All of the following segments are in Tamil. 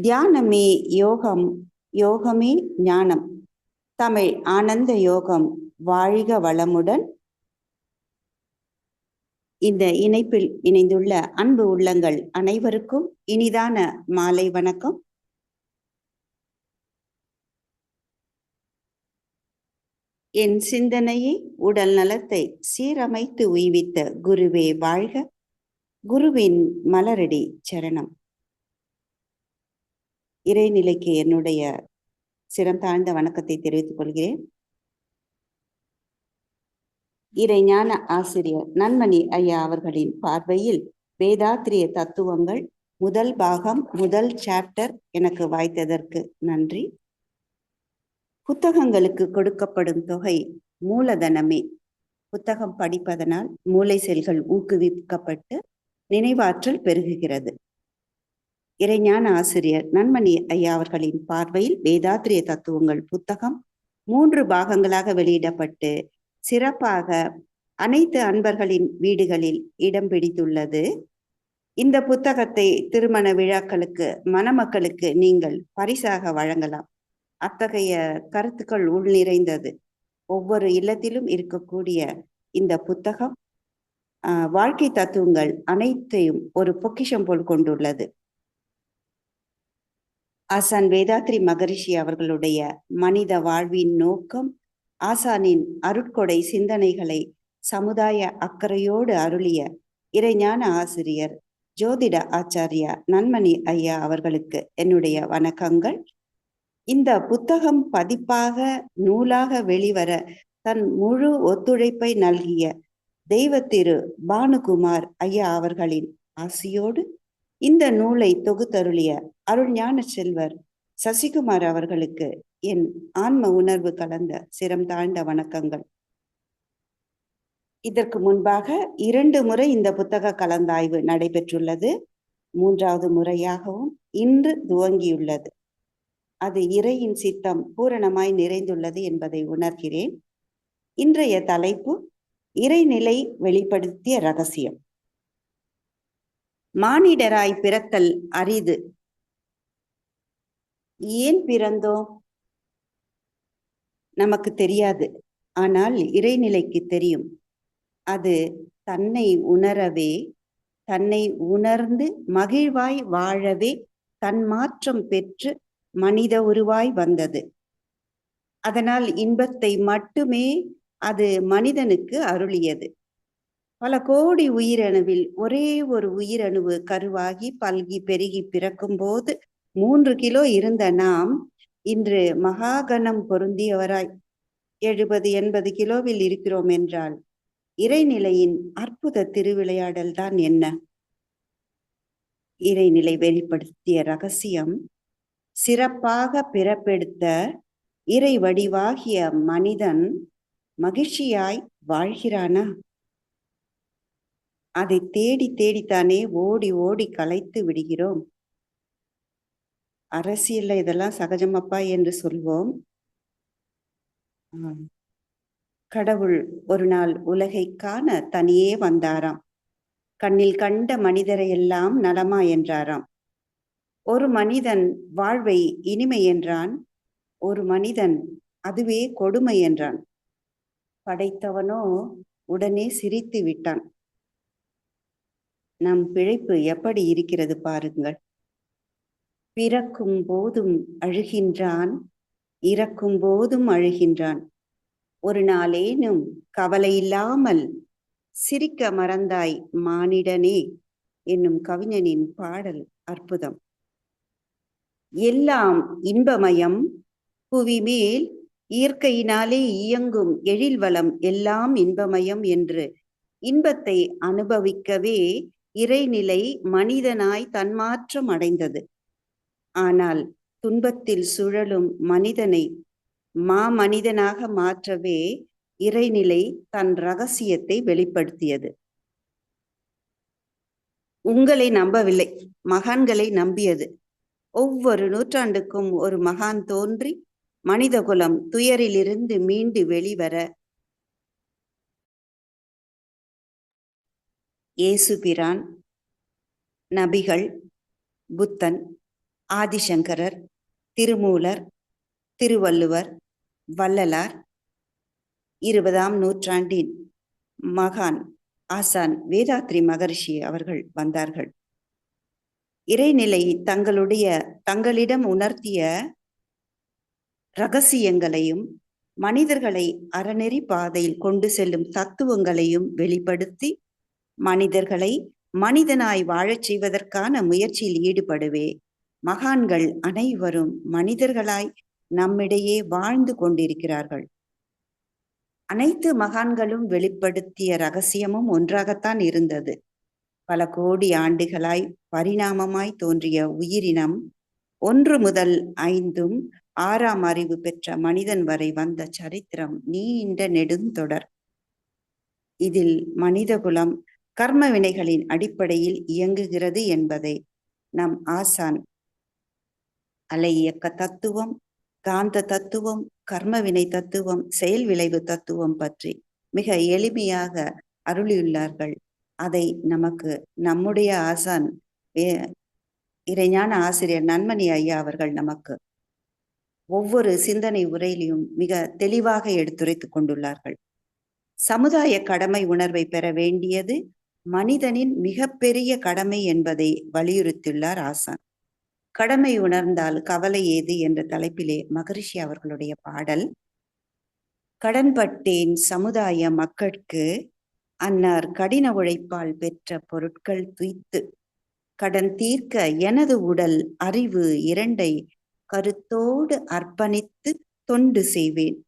தியானமே யோகம், யோகமே ஞானம். தமிழ் ஆனந்த யோகம் வாழ்க வளமுடன். இந்த இணைப்பில் இணைந்துள்ள அன்பு உள்ளங்கள் அனைவருக்கும் இனிதான மாலை வணக்கம். என் சிந்தனையை உடல் நலத்தை சீரமைத்து உய்வித்த குருவே வாழ்க. குருவின் மலரடி சரணம். இறைநிலைக்கு என்னுடைய சிரம் தாழ்ந்த வணக்கத்தை தெரிவித்துக் கொள்கிறேன். இறைஞான ஆசிரியர் நன்மணி ஐயா அவர்களின் பார்வையில் வேதாத்திரிய தத்துவங்கள் முதல் பாகம் முதல் சாப்டர் எனக்கு வாய்த்ததற்கு நன்றி. புத்தகங்களுக்கு கொடுக்கப்படும் தொகை மூலதனமே. புத்தகம் படிப்பதனால் மூளை செல்கள் ஊக்குவிக்கப்பட்டு நினைவாற்றல் பெருகுகிறது. இறைஞான ஆசிரியர் நன்மணி ஐயா அவர்களின் பார்வையில் வேதாத்திரிய தத்துவங்கள் புத்தகம் 3 பாகங்களாக வெளியிடப்பட்டு சிறப்பாக அனைத்து அன்பர்களின் வீடுகளில் இடம் பிடித்துள்ளது. இந்த புத்தகத்தை திருமண விழாக்களுக்கு மணமக்களுக்கு நீங்கள் பரிசாக வழங்கலாம். அத்தகைய கருத்துக்கள் உள் நிறைந்தது. ஒவ்வொரு இல்லத்திலும் இருக்கக்கூடிய இந்த புத்தகம் வாழ்க்கை தத்துவங்கள் அனைத்தையும் ஒரு பொக்கிஷம் போல் கொண்டுள்ளது. ஆசான் வேதாத்ரி மகரிஷி அவர்களுடைய மனித வாழ்வின் நோக்கம், ஆசானின் அருட்கொடை சிந்தனைகளை சமுதாய அக்கறையோடு அருளிய இறைஞான ஆசிரியர் ஜோதிட ஆச்சாரியா நன்மணி ஐயா அவர்களுக்கு என்னுடைய வணக்கங்கள். இந்த புத்தகம் பதிப்பாக நூலாக வெளிவர தன் முழு ஒத்துழைப்பை நல்கிய தெய்வ திரு பானுகுமார் ஐயா அவர்களின் ஆசியோடு இந்த நூலை தொகுத்தருளிய அருள்ஞான செல்வர் சசிகுமார் அவர்களுக்கு என் ஆன்ம உணர்வு கலந்த சிரம் தாழ்ந்த வணக்கங்கள். இதற்கு முன்பாக 2 முறை இந்த புத்தக கலந்தாய்வு நடைபெற்றுள்ளது. 3வது முறையாகவும் இன்று துவங்கியுள்ளது. அது இறையின் சித்தம் பூரணமாய் நிறைந்துள்ளது என்பதை உணர்கிறேன். இன்றைய தலைப்பு இறைநிலை வெளிப்படுத்திய ரகசியம். மானிடராய் பிறத்தல் அரிது. ஏன் பிறந்தோம் நமக்கு தெரியாது. ஆனால் இறைநிலைக்கு தெரியும். அது தன்னை உணரவே, தன்னை உணர்ந்து மகிழ்வாய் வாழவே தன் மாற்றம் பெற்று மனித உருவாய் வந்தது. அதனால் இன்பத்தை மட்டுமே அது மனிதனுக்கு அருளியது. பல கோடி உயிரணுவில் ஒரே ஒரு உயிரணுவு கருவாகி பல்கி பெருகி பிறக்கும் போது 3 கிலோ இருந்த நாம் இன்று மகாகணம் பொருந்தியவராய் 70-80 கிலோவில் இருக்கிறோம் என்றால் இறைநிலையின் அற்புத திருவிளையாடல் தான் என்ன? இறைநிலை வெளிப்படுத்திய ரகசியம் சிறப்பாக பிறப்பெடுத்த இறை வடிவாகிய மனிதன் மகிழ்ச்சியாய் வாழ்கிறானா? அதை தேடி தேடித்தானே ஓடி ஓடி களைத்து விடுகிறோம். அரசியல்ல இதெல்லாம் சகஜமப்பா என்று சொல்வோம். கடவுள் ஒரு நாள் உலகை காண தனியே வந்தாராம். கண்ணில் கண்ட மனிதரை எல்லாம் நலமா என்றாராம். ஒரு மனிதன் வாழ்வை இனிமை என்றான். ஒரு மனிதன் அதுவே கொடுமை என்றான். படைத்தவனோ உடனே சிரித்து விட்டான். நம் பிழைப்பு எப்படி இருக்கிறது பாருங்கள். பிறக்கும் போதும் அழுகின்றான், இறக்கும் போதும் அழுகின்றான். ஒரு நாளேனும் கவலை இல்லாமல் சிரிக்க மறந்தாய் மானிடனே என்னும் கவிஞனின் பாடல் அற்புதம். எல்லாம் இன்பமயம், புவிமேல் இயற்கையினாலே இயங்கும் எழில்வளம் எல்லாம் இன்பமயம் என்று இன்பத்தை அனுபவிக்கவே இறைநிலை மனிதனாய் தன்மாற்றம் அடைந்தது. ஆனால் துன்பத்தில் சுழலும் மனிதனை மாமனிதனாக மாற்றவே இறைநிலை தன் ரகசியத்தை வெளிப்படுத்தியது. உங்களை நம்பவில்லை, மகான்களை நம்பியது. ஒவ்வொரு நூற்றாண்டுக்கும் ஒரு மகான் தோன்றி மனிதகுலம் துயரிலிருந்து மீண்டு வெளிவர இயேசுபிரான், நபிகள், புத்தன், ஆதிசங்கரர், திருமூலர், திருவள்ளுவர், வள்ளலார், 20ஆம் நூற்றாண்டின் மகான் ஆசான் வேதாத்ரி மகரிஷி அவர்கள் வந்தார்கள். இறைநிலை தங்களிடம் உணர்த்திய இரகசியங்களையும் மனிதர்களை அறநெறி பாதையில் கொண்டு செல்லும் தத்துவங்களையும் வெளிப்படுத்தி மனிதர்களை மனிதனாய் வாழச் செய்வதற்கான முயற்சியில் ஈடுபடுவே மகான்கள் அனைவரும் மனிதர்களாய் நம்மிடையே வாழ்ந்து கொண்டிருக்கிறார்கள். அனைத்து மகான்களும் வெளிப்படுத்திய ரகசியமும் ஒன்றாகத்தான் இருந்தது. பல கோடி ஆண்டுகளாய் பரிணாமமாய் தோன்றிய உயிரினம் 1 முதல் 5, 6ஆம் அறிவு பெற்ற மனிதன் வரை வந்த சரித்திரம் நீண்ட நெடுந்தொடர். இதில் மனிதகுலம் கர்ம வினைகளின் அடிப்படையில் இயங்குகிறது என்பதை நம் ஆசான் அலை இயக்க தத்துவம், காந்த தத்துவம், கர்மவினை தத்துவம், செயல் விளைவு தத்துவம் பற்றி மிக எளிமையாக அருளியுள்ளார்கள். அதை நமக்கு நம்முடைய ஆசான் இறைஞான ஆசிரியர் நன்மணி ஐயா அவர்கள் நமக்கு ஒவ்வொரு சிந்தனை உரையிலும் மிக தெளிவாக எடுத்துரைத்துக் கொண்டுள்ளார்கள். சமுதாய கடமை உணர்வை பெற வேண்டியது மனிதனின் மிகப்பெரிய கடமை என்பதை வலியுறுத்தியுள்ளார் ஆசான். கடமை உணர்ந்தால் கவலை ஏது என்ற தலைப்பிலே மகரிஷி அவர்களுடைய பாடல். கடன்பட்டேன் சமுதாய மக்கட்கு, அன்னார் கடின உழைப்பால் பெற்ற பொருட்கள் துய்த்து, கடன் தீர்க்க எனது உடல் அறிவு 2ஐ கருத்தோடு அர்ப்பணித்து தொண்டு செய்வேன்.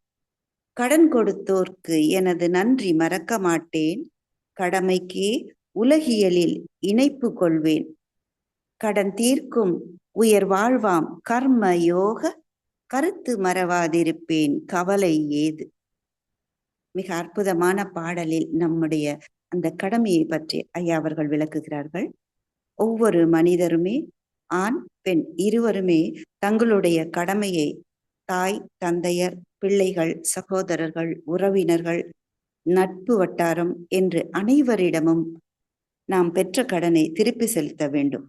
கடன் கொடுத்தோர்க்கு எனது நன்றி மறக்க மாட்டேன். கடமைக்கே உலகியலில் இணைப்பு கொள்வேன். கடன் தீர்க்கும் உயர் வாழ்வாம் கர்ம யோக கருத்து மறவாதிருப்பேன், கவலை ஏது. மிக அற்புதமான பாடலில் நம்முடைய அந்த கடமையை பற்றி ஐயா அவர்கள் விளக்குகிறார்கள். ஒவ்வொரு மனிதருமே, ஆண் பெண் இருவருமே தங்களுடைய கடமையை தாய் தந்தையர், பிள்ளைகள், சகோதரர்கள், உறவினர்கள், நட்பு வட்டாரம் என்று அனைவரிடமும் நாம் பெற்ற கடனை திருப்பி செலுத்த வேண்டும்.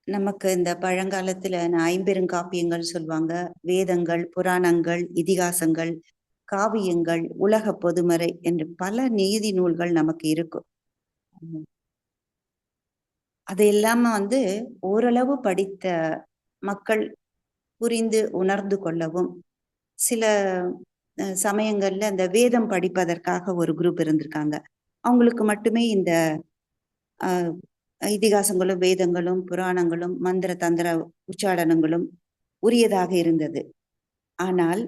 நமக்கு இந்த பழங்காலத்துல 50 சொல்லுவாங்க. வேதங்கள், புராணங்கள், இதிகாசங்கள், காவியங்கள், உலக பொதுமறை என்று பல நீதி நூல்கள் நமக்கு இருக்கும். அதையெல்லாம் ஓரளவு படித்த மக்கள் புரிந்து உணர்ந்து கொள்ளவும், சில சமயங்கள்ல இந்த வேதம் படிப்பதற்காக ஒரு குரூப் இருந்திருக்காங்க. அவங்களுக்கு மட்டுமே இந்த இதிகாசங்களும், வேதங்களும், புராணங்களும், மந்திர தந்திர உச்சாடனங்களும் உரியதாக இருந்தது. ஆனால்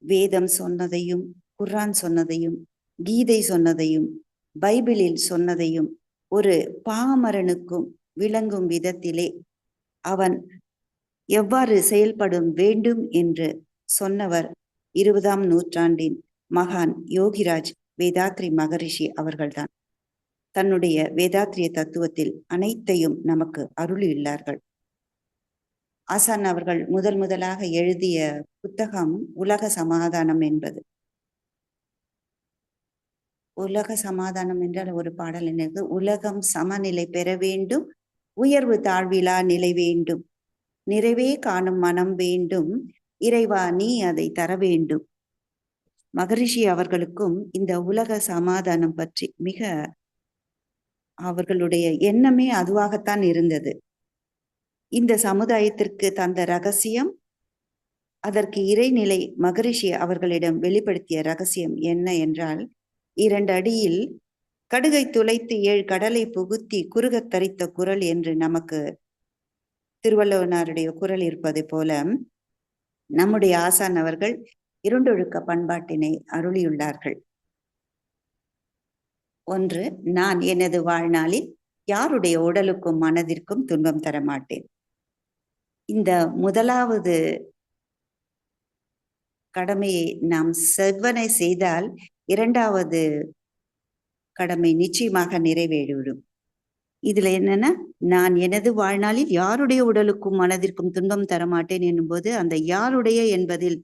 வேதம் சொன்னதையும், குர்ஆன் சொன்னதையும், கீதை சொன்னதையும், பைபிளில் சொன்னதையும் ஒரு பாமரனுக்கும் விளங்கும் விதத்திலே அவன் எவ்வாறு செயல்படும் வேண்டும் என்று சொன்னவர் 20ஆம் நூற்றாண்டின் மகான் யோகிராஜ் வேதாத்ரி மகரிஷி அவர்கள்தான். தன்னுடைய வேதாத்ரிய தத்துவத்தில் அனைத்தையும் நமக்கு அருளியுள்ளார்கள். ஆசான் அவர்கள் முதலாக எழுதிய புத்தகம் உலக சமாதானம் என்பது. உலக சமாதானம் என்றால் ஒரு பாடல் என்னது? உலகம் சமநிலை பெற வேண்டும், உயர்வு தாழ்விலா நிலை வேண்டும், நிறைவே காணும் மனம் வேண்டும், இறைவா நீ அதை தர வேண்டும். மகரிஷி அவர்களுக்கும் இந்த உலக சமாதானம் பற்றி மிக அவர்களுடைய எண்ணமே அதுவாகத்தான் இருந்தது. இந்த சமுதாயத்திற்கு தந்த ரகசியம், அதற்கு இறைநிலை மகரிஷி அவர்களிடம் வெளிப்படுத்திய ரகசியம் என்ன என்றால், 2 அடியில் கடுகை துளைத்து 7 கடலை புகுத்தி குறுகத் தரித்த குரல் என்று நமக்கு திருவள்ளுவனாருடைய குரல் இருப்பது போல, நம்முடைய ஆசான் அவர்கள் இருண்டொழுக்க பண்பாட்டினை அருளியுள்ளார்கள். 1, நான் எனது வாழ்நாளில் யாருடைய உடலுக்கும் மனதிற்கும் துன்பம் தரமாட்டேன். இந்த முதலாவது கடமையை நாம் செவ்வனை செய்தால் 2வது கடமை நிச்சயமாக நிறைவேறிவிடும். இதுல என்னன்னா, நான் எனது வாழ்நாளில் யாருடைய உடலுக்கும் மனதிற்கும் துன்பம் தரமாட்டேன் என்னும்போது, அந்த யாருடைய என்பதில்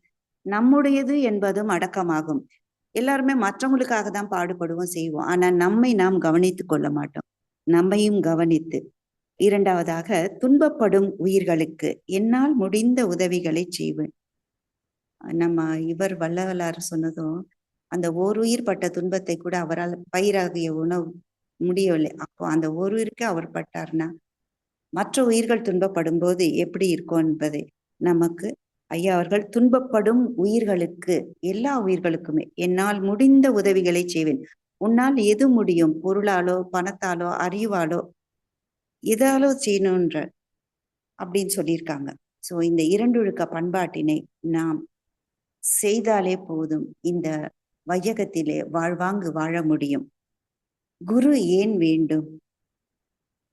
நம்முடையது என்பதும் அடக்கமாகும். எல்லாருமே மற்றவங்களுக்காக தான் பாடுபடுவோம், செய்வோம். ஆனா நம்மை நாம் கவனித்துக் கொள்ள மாட்டோம். நம்மையும் கவனித்து இரண்டாவதாக, துன்பப்படும் உயிர்களுக்கு என்னால் முடிந்த உதவிகளை செய்வேன். நம்ம இவர் வள்ளலார் சொன்னதும், அந்த ஓருயிர் பட்ட துன்பத்தை கூட அவரால் பயிராகிய உணவு முடியவில்லை. அப்போ அந்த ஓருயிருக்கு அவர் பட்டார்னா, மற்ற உயிர்கள் துன்பப்படும் போது எப்படி இருக்கும் என்பதை நமக்கு ஐயா அவர்கள், துன்பப்படும் உயிர்களுக்கு, எல்லா உயிர்களுக்குமே என்னால் முடிந்த உதவிகளை செய்வேன். உன்னால் எது முடியும்? பொருளாலோ, பணத்தாலோ, அறிவாலோ, எதாலோ செய்யணுன்ற அப்படின்னு சொல்லியிருக்காங்க. சோ இந்த இரண்டொழுக்க பண்பாட்டினை நாம் செய்தாலே போதும், இந்த வையகத்திலே வாழ்வாங்கு வாழ முடியும். குரு ஏன் வேண்டும்?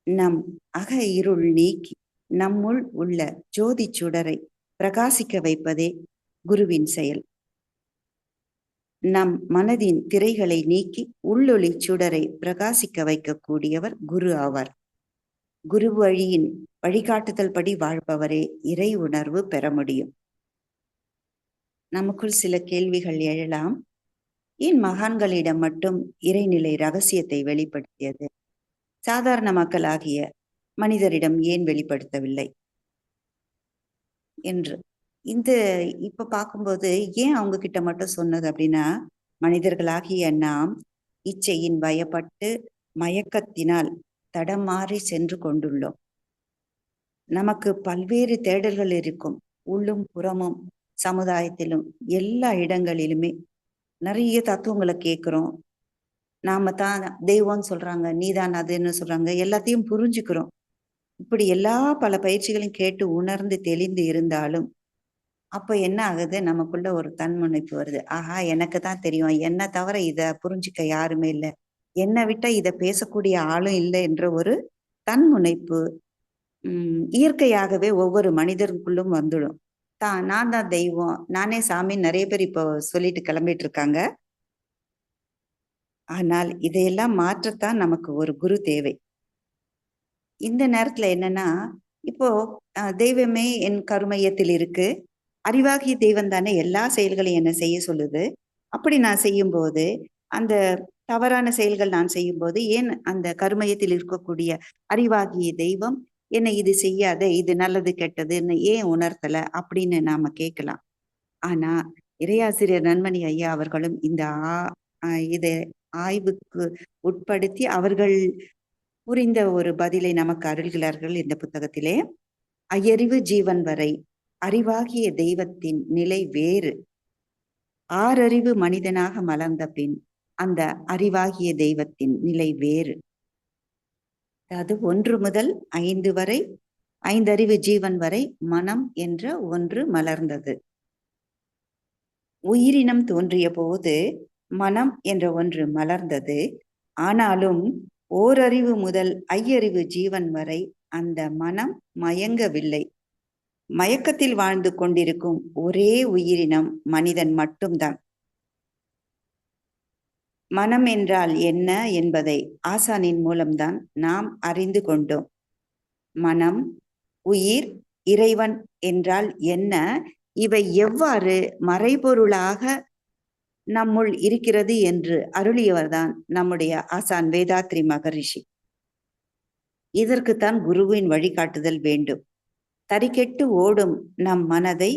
நம் அக இருள் நீக்கி நம்முள் உள்ள ஜோதி சுடரை பிரகாசிக்க வைப்பதே குருவின் செயல். நம் மனதின் திரைகளை நீக்கி உள்ளொளி சுடரை பிரகாசிக்க வைக்கக்கூடியவர் குரு ஆவார். குரு வழியின் வழிகாட்டுதல் படி வாழ்பவரே இறை உணர்வு பெற முடியும். நமக்குள் சில கேள்விகள் எழலாம். ஏன் மகான்களிடம் மட்டும் இறைநிலை ரகசியத்தை வெளிப்படுத்தியது? சாதாரண மக்களாகிய மனிதரிடம் ஏன் வெளிப்படுத்தவில்லை என்று. இந்த இப்ப பார்க்கும்போது ஏன் அவங்க கிட்ட மட்டும் சொன்னது அப்படின்னா, மனிதர்களாகிய நாம் இச்சையின் பயப்பட்டு மயக்கத்தினால் தடமாறி சென்று கொண்டுள்ளோம். நமக்கு பல்வேறு தேடல்கள் இருக்கும், உள்ளும் புறமும், சமுதாயத்திலும், எல்லா இடங்களிலுமே நிறைய தத்துவங்களை கேட்கிறோம். நாம தான் தெய்வம்னு சொல்றாங்க, நீதான் அதுன்னு சொல்றாங்க, எல்லாத்தையும் புரிஞ்சுக்கிறோம். இப்படி எல்லா பல பயிற்சிகளையும் கேட்டு உணர்ந்து தெளிந்து இருந்தாலும் அப்ப என்ன ஆகுது? நமக்குள்ள ஒரு தன்முனைப்பு வருது. ஆஹா, எனக்கு தான் தெரியும், என்ன தவிர இத புரிஞ்சுக்க யாருமே இல்ல, என்னை விட்ட இத பேசக்கூடிய ஆளும் இல்லை என்ற ஒரு தன்முனைப்பு இயற்கையாகவே ஒவ்வொரு மனிதருக்குள்ளும் வந்துடும். நான் தான் தெய்வம், நானே சாமி, நிறைய பேர் இப்போ சொல்லிட்டு கிளம்பிட்டு இருக்காங்க. ஆனால் இதையெல்லாம் மாற்றத்தான் நமக்கு ஒரு குரு தேவை. இந்த நேரத்துல என்னன்னா, இப்போ தெய்வமே என் கருமையத்தில் இருக்கு, அறிவாகிய தெய்வம் தானே எல்லா செயல்களையும் என்ன செய்ய சொல்லுது. அப்படி நான் செய்யும்போது, அந்த தவறான செயல்கள் நான் செய்யும்போது, ஏன் அந்த கருமையத்தில் இருக்கக்கூடிய அறிவாகிய தெய்வம் என்னை இது செய்யாத, இது நல்லது கெட்டதுன்னு ஏன் உணர்த்தல அப்படின்னு நாம கேட்கலாம். ஆனா இறையாசிரியர் நன்மணி ஐயா அவர்களும் இந்த இதை ஆய்வுக்கு உட்படுத்தி அவர்கள் புரிந்த ஒரு பதிலை நமக்கு அருள்கிறார்கள் இந்த புத்தகத்திலே. ஐயறிவு ஜீவன் வரை அறிவாகிய தெய்வத்தின் நிலை வேறு. ஆறறிவு மனிதனாக மலர்ந்த பின் அந்த அறிவாகிய தெய்வத்தின் நிலை வேறு. அதாவது 1 முதல் 5 வரை, 5 அறிவு ஜீவன் வரை மனம் என்ற ஒன்று மலர்ந்தது. உயிரினம் தோன்றிய போது மனம் என்ற ஒன்று மலர்ந்தது. ஆனாலும் ஓரறிவு முதல் ஐயறிவு ஜீவன் வரை அந்த மனம் மயங்கவில்லை. மயக்கத்தில் வாழ்ந்து கொண்டிருக்கும் ஒரே உயிரினம் மனிதன் மட்டும்தான். மனம் என்றால் என்ன என்பதை ஆசானின் மூலம்தான் நாம் அறிந்து கொண்டோம். மனம், உயிர், இறைவன் என்றால் என்ன, இவை எவ்வாறு மறைபொருளாக நம்முள் இருக்கிறது என்று அருளியவர்தான் நம்முடைய ஆசான் வேதாத்ரி மகரிஷி. இதற்குத்தான் குருவின் வழிகாட்டுதல் வேண்டும். தறிகெட்டு ஓடும் நம் மனதை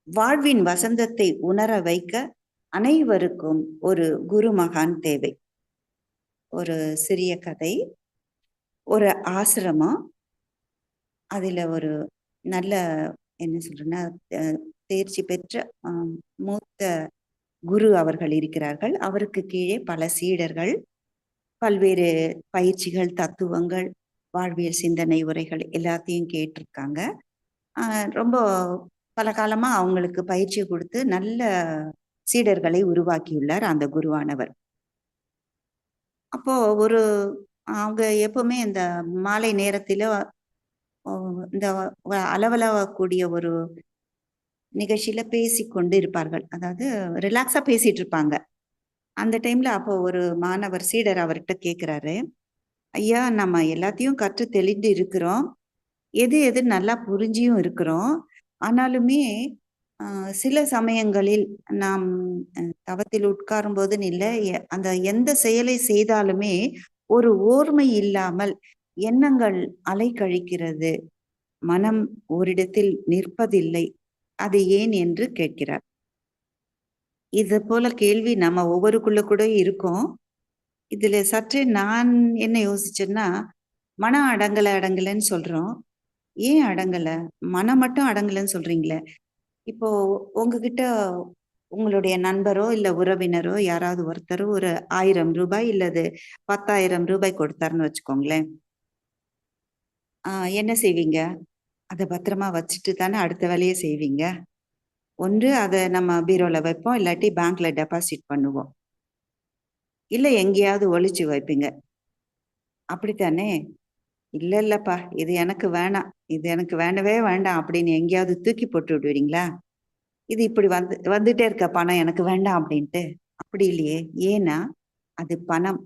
வாழ்வின் வசந்தத்தை உணர வைக்க அனைவருக்கும் ஒரு குரு மகான் தேவை. ஒரு சிறிய கதை. ஒரு ஆசிரமம், அதுல ஒரு நல்ல என்ன சொல்றேன்னா தேர்ச்சி பெற்ற மூத்த குரு அவர்கள் இருக்கிறார்கள். அவருக்கு கீழே பல சீடர்கள், பல்வேறு பயிற்சிகள், தத்துவங்கள், வாழ்வியல் சிந்தனை உரைகள் எல்லாத்தையும் கேட்டிருக்காங்க. ரொம்ப பல காலமா அவங்களுக்கு பயிற்சி கொடுத்து நல்ல சீடர்களை உருவாக்கியுள்ளார் அந்த குருவானவர். அப்போ ஒரு அவங்க எப்பவுமே இந்த மாலை நேரத்தில இந்த அளவலாவக்கூடிய ஒரு நிகழ்ச்சியில பேசிக்கொண்டு இருப்பார்கள். அதாவது ரிலாக்ஸா பேசிட்டு இருப்பாங்க. அந்த டைம்ல அப்போ ஒரு மாணவர் சீடர் அவர்கிட்ட கேட்கிறாரு, ஐயா, நம்ம எல்லாத்தையும் கற்று தெளிந்து இருக்கிறோம், எது எது நல்லா புரிஞ்சியும் இருக்கிறோம். ஆனாலுமே சில சமயங்களில் நாம் தவத்தில் உட்காரும் போதுன்னு இல்லை, அந்த எந்த செயலை செய்தாலுமே ஒரு ஓர்மை இல்லாமல் எண்ணங்கள் அலைக்கழிக்கிறது, மனம் ஓரிடத்தில் நிற்பதில்லை, அது ஏன் என்று கேட்கிறார். இது போல கேள்வி நம்ம ஒவ்வொருக்குள்ள கூட இருக்கும். இதுல சற்றே நான் என்ன யோசிச்சேன்னா, மனம் அடங்கலன்னு சொல்றோம். ஏன் அடங்கல? மனம் மட்டும் அடங்கலன்னு சொல்றீங்களே. இப்போ உங்ககிட்ட உங்களுடைய நண்பரோ, இல்ல உறவினரோ யாராவது ஒருத்தர் ஒரு ரூ. 1000 இல்லது ரூ. 10,000 கொடுத்தாருன்னு வச்சுக்கோங்களேன். என்ன செய்வீங்க? அத பத்திரமா வச்சுட்டு தானே அடுத்த வேலைய செய்வீங்க. ஒன்று அத நம்ம பீரோல வைப்போம், இல்லாட்டி பேங்க்ல டெபாசிட் பண்ணுவோம். இல்ல எங்கேயாவது ஒளிச்சு வைப்பீங்க. அப்படித்தானே? இல்லப்பா, இது எனக்கு வேணாம். இது எனக்கு வேண்டவே வேண்டாம் அப்படின்னு எங்கேயாவது தூக்கி போட்டு விடுவீங்களா? இது இப்படி வந்துட்டே இருக்க பணம் எனக்கு வேண்டாம் அப்படின்ட்டு. அப்படி இல்லையே. ஏன்னா, அது பணம்.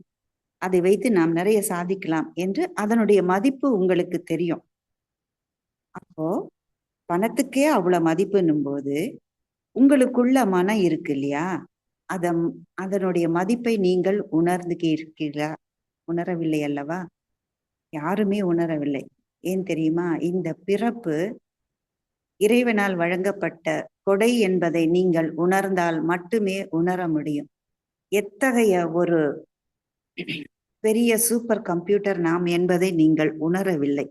அதை வைத்து நாம் நிறைய சாதிக்கலாம் என்று அதனுடைய மதிப்பு உங்களுக்கு தெரியும். அப்போ பணத்துக்கே அவ்வளவு மதிப்புன்னும் போது, உங்களுக்குள்ள மனம் இருக்கு இல்லையா? அத அதனுடைய மதிப்பை நீங்கள் இருக்கீர்களா? உணரவில்லை அல்லவா? யாருமே உணரவில்லை. ஏன் தெரியுமா? இந்த பிறப்பு இறைவனால் வழங்கப்பட்ட கொடை என்பதை நீங்கள் உணர்ந்தால் மட்டுமே உணர முடியும். எத்தகைய ஒரு பெரிய சூப்பர் கம்ப்யூட்டர் நாம் என்பதை நீங்கள் உணரவில்லை.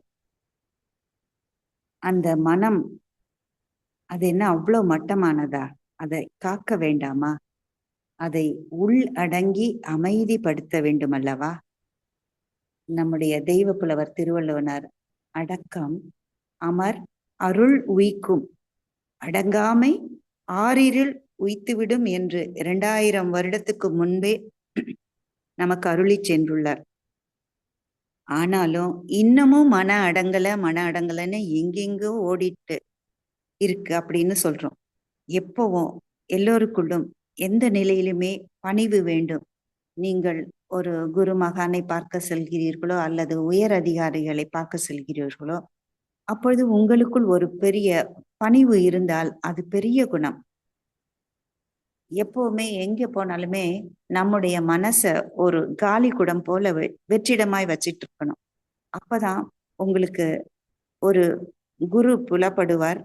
அந்த மனம் அது என்ன அவ்வளவு மட்டமானதா? அதை காக்க வேண்டாமா? அதை உள் அடங்கி அமைதிப்படுத்த வேண்டும் அல்லவா? நம்முடைய தெய்வ புலவர் திருவள்ளுவனார் அடக்கம் அமர் அருள் உய்க்கும், அடங்காமை ஆறிருள் உய்த்துவிடும் என்று 2000 வருடத்துக்கு முன்பே நமக்கு அருளி சென்றுள்ளார். ஆனாலும் இன்னமும் மன அடங்கலன்னு எங்கெங்கோ ஓடிட்டு இருக்கு அப்படின்னு சொல்றோம். எப்பவும் எல்லோருக்குள்ளும் எந்த நிலையிலுமே பணிவு வேண்டும். நீங்கள் ஒரு குரு மகானை பார்க்க செல்கிறீர்களோ அல்லது உயர் அதிகாரிகளை பார்க்க செல்கிறீர்களோ, அப்பொழுது உங்களுக்குள் ஒரு பெரிய பணிவு இருந்தால் அது பெரிய குணம். எப்பவுமே எங்க போனாலுமே நம்முடைய மனச ஒரு காலி குடம் போல வெற்றிடமாய் வச்சிட்டு இருக்கணும். அப்பதான் உங்களுக்கு ஒரு குரு புலப்படுவார்.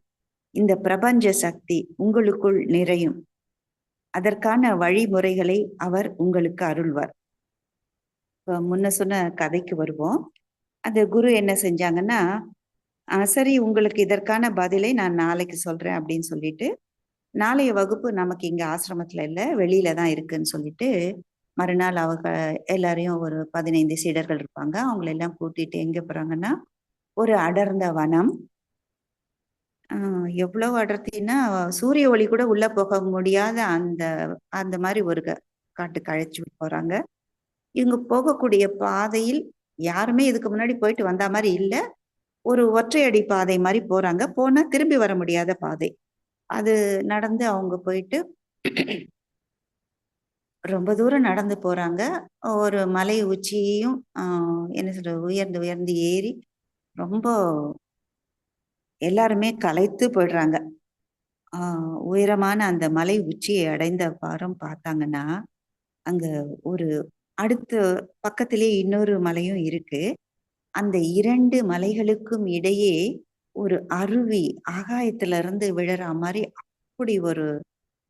இந்த பிரபஞ்ச சக்தி உங்களுக்குள் நிறையும். அதற்கான வழிமுறைகளை அவர் உங்களுக்கு அருள்வார். இப்ப முன்ன சொன்ன கதைக்கு வருவோம். அந்த குரு என்ன செஞ்சாங்கன்னா, சரி உங்களுக்கு இதற்கான பதிலை நான் நாளைக்கு சொல்றேன் அப்படின்னு சொல்லிட்டு, நாளைய வகுப்பு நமக்கு இங்க ஆசிரமத்துல இல்ல, வெளியில தான் இருக்குன்னு சொல்லிட்டு, மறுநாள் அவங்க எல்லாரையும் ஒரு 15 சீடர்கள் இருப்பாங்க. அவங்கள எல்லாம் கூட்டிட்டு எங்க போறாங்கன்னா, ஒரு அடர்ந்த வனம். எவ்வளவு அடர்த்தின்னா, சூரிய ஒளி கூட உள்ள போக முடியாத அந்த அந்த மாரி ஒரு காட்டுக்கு அழைச்சுட்டு போறாங்க. இவங்க போகக்கூடிய பாதையில் யாருமே இதுக்கு முன்னாடி போயிட்டு வந்தா மாரி இல்ல. ஒரு ஒற்றையடி பாதை மாரி போறாங்க. போனா திரும்பி வர முடியாத பாதை. அது நடந்து அவங்க போயிட்டு ரொம்ப தூரம் நடந்து போறாங்க. ஒரு மலை உச்சியையும் என்ன சொல்றது உயர்ந்து உயர்ந்து ஏறி ரொம்ப எல்லாருமே களைத்து போயிடுறாங்க. உயரமான அந்த மலை உச்சியை அடைந்த அப்புறம் பார்த்தாங்கன்னா, அங்க ஒரு அடுத்த பக்கத்திலேயே இன்னொரு மலையும் இருக்கு. அந்த 2 மலைகளுக்கும் இடையே ஒரு அருவி ஆகாயத்திலிருந்து விழற மாரி அப்படி ஒரு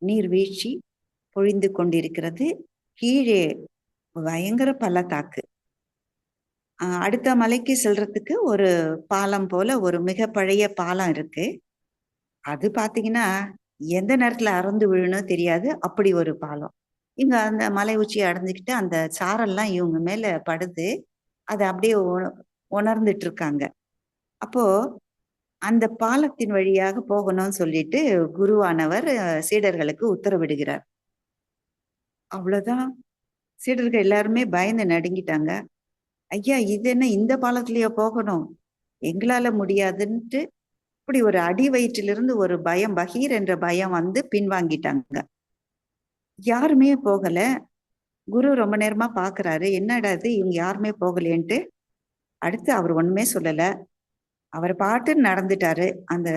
நீர்வீழ்ச்சி பொழிந்து கொண்டிருக்கிறது. கீழே பயங்கர பள்ளத்தாக்கு. அடுத்த மலைக்கு செல்றதுக்கு ஒரு பாலம் போல ஒரு மிக பழைய பாலம் இருக்கு. அது பார்த்தீங்கன்னா, எந்த நேரத்துல அறுந்து விழும்னோ தெரியாது. அப்படி ஒரு பாலம். இங்க அந்த மலை உச்சிய அடைஞ்சுக்கிட்டு அந்த சாரல்லாம் இவங்க மேல படுது. அத அப்படியே உணர்ந்துட்டு இருக்காங்க. அப்போ அந்த பாலத்தின் வழியாக போகணும்னு சொல்லிட்டு குருவானவர் சீடர்களுக்கு உத்தரவிடுகிறார். அவ்வளவுதான். சீடர்கள் எல்லாருமே பயந்து நடுங்கிட்டாங்க. ஐயா இது என்ன இந்த பாலத்திலயா போகணும்? எங்களால முடியாதுன்ட்டு இப்படி ஒரு அடி வயிற்றிலிருந்து ஒரு பயம் பகீர் என்ற பயம் வந்து பின்வாங்கிட்டாங்க. யாருமே போகல. குரு ரொம்ப நேரமா பாக்குறாரு. என்னடா இது இவங்க யாருமே போகலேன்ட்டு. அடுத்து அவர் ஒண்ணுமே சொல்லல. அவர் பாட்டுன்னு நடந்துட்டாரு. அந்த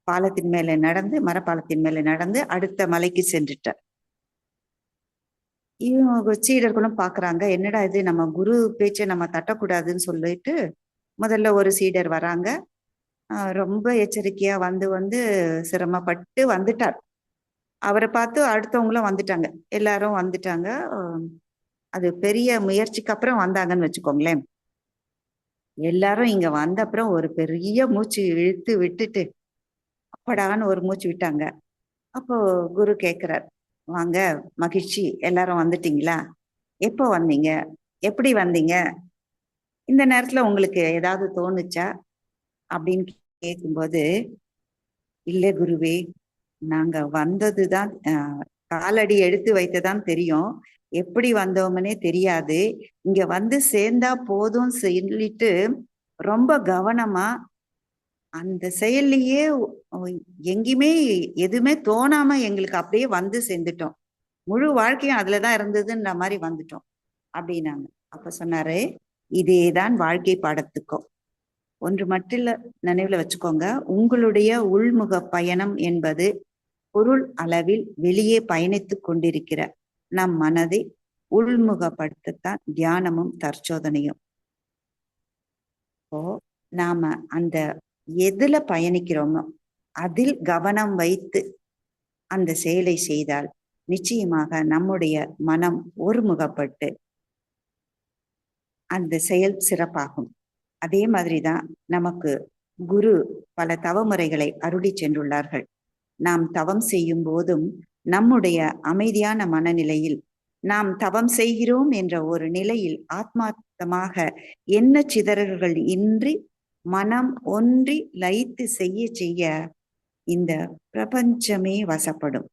பாலத்தின் மேல நடந்து, மரப்பாலத்தின் மேல நடந்து அடுத்த மலைக்கு சென்றுட்டார். இவங்க சீடர்களும் பாக்குறாங்க, என்னடா இது நம்ம குரு பேச்சை நம்ம தட்டக்கூடாதுன்னு சொல்லிட்டு முதல்ல ஒரு சீடர் வராங்க. ரொம்ப எச்சரிக்கையா வந்து வந்து சிரமப்பட்டு வந்துட்டார். அவரை பார்த்து அடுத்தவங்களும் வந்துட்டாங்க. எல்லாரும் வந்துட்டாங்க. அது பெரிய முயற்சிக்கு அப்புறம் வந்தாங்கன்னு வச்சுக்கோங்களேன். எல்லாரும் இங்க வந்த அப்புறம் ஒரு பெரிய மூச்சு இழுத்து விட்டுட்டு அப்பாடான்னு ஒரு மூச்சு விட்டாங்க. அப்போ குரு கேக்குறார், வாங்க, மகிழ்ச்சி, எல்லாரும் வந்துட்டீங்களா? எப்போ வந்தீங்க? எப்படி வந்தீங்க? இந்த நேரத்துல உங்களுக்கு ஏதாவது தோணுச்சா? அப்படின்னு கேட்கும்போது, இல்ல குருவே, நாங்க வந்ததுதான் காலடி எடுத்து வைத்ததான் தெரியும். எப்படி வந்தோம்னே தெரியாது. இங்க வந்து சேர்ந்தா போதும் சொல்லிட்டு ரொம்ப கவனமா அந்த செயல்லயே எங்கேயுமே எதுவுமே தோணாம எங்களுக்கு அப்படியே வந்து சேர்ந்துட்டோம். முழு வாழ்க்கையும் அதுலதான் இருந்ததுன்ற மாதிரி வந்துட்டோம் அப்படின்னாங்க. அப்ப சொன்னாரு, இதேதான் வாழ்க்கை பாடத்துக்கும் ஒன்று மட்டும் இல்ல, நினைவுல வச்சுக்கோங்க. உங்களுடைய உள்முக பயணம் என்பது பொருள் அளவில் வெளியே பயணித்துக் கொண்டிருக்கிற நம் மனதை உள்முகப்படுத்தத்தான் தியானமும் தற்சோதனையும். இப்போ நாம அந்த எதுல பயணிக்கிறோமோ அதில் கவனம் வைத்து அந்த செயலை செய்தால் நிச்சயமாக நம்முடைய மனம் ஒருமுகப்பட்டு அந்த செயல் சிறப்பாகும். அதே மாதிரிதான் நமக்கு குரு பல தவமுறைகளை அருளி சென்றுள்ளார்கள். நாம் தவம் செய்யும் போதும் நம்முடைய அமைதியான மனநிலையில் நாம் தவம் செய்கிறோம் என்ற ஒரு நிலையில் ஆத்மார்த்தமாக என்ன சிதறல்கள் இன்றி மனம் ஒன்றி லயித்து செய்ய செய்ய இந்த பிரபஞ்சமே வசப்படும்.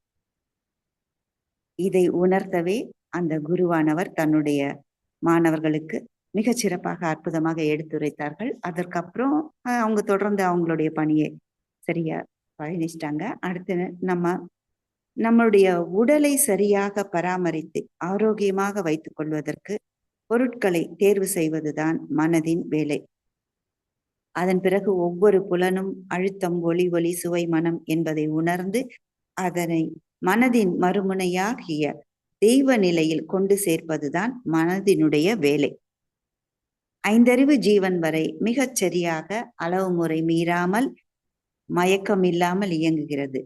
இதை உணர்த்தவே அந்த குருவானவர் தன்னுடைய மாணவர்களுக்கு மிகச் சிறப்பாக அற்புதமாக எடுத்துரைத்தார்கள். அதற்கப்புறம் அவங்க தொடர்ந்து அவங்களுடைய பணியை சரியா பயணிச்சிட்டாங்க. அடுத்து நம்மளுடைய உடலை சரியாக பராமரித்து ஆரோக்கியமாக வைத்துக் கொள்வதற்கு பொருட்களை தேர்வு செய்வதுதான் மனதின் வேலை. அதன் பிறகு ஒவ்வொரு புலனும் அழுத்தம், ஒளி, சுவை, மனம் என்பதை உணர்ந்து அதனை மனதின் மறுமுனையாகிய தெய்வ நிலையில் கொண்டு சேர்ப்பதுதான் மனதினுடைய வேலை. ஐந்தறிவு ஜீவன் வரை மிகச் சரியாக அளவு முறை மீறாமல் மயக்கம் இல்லாமல் இயங்குகிறது.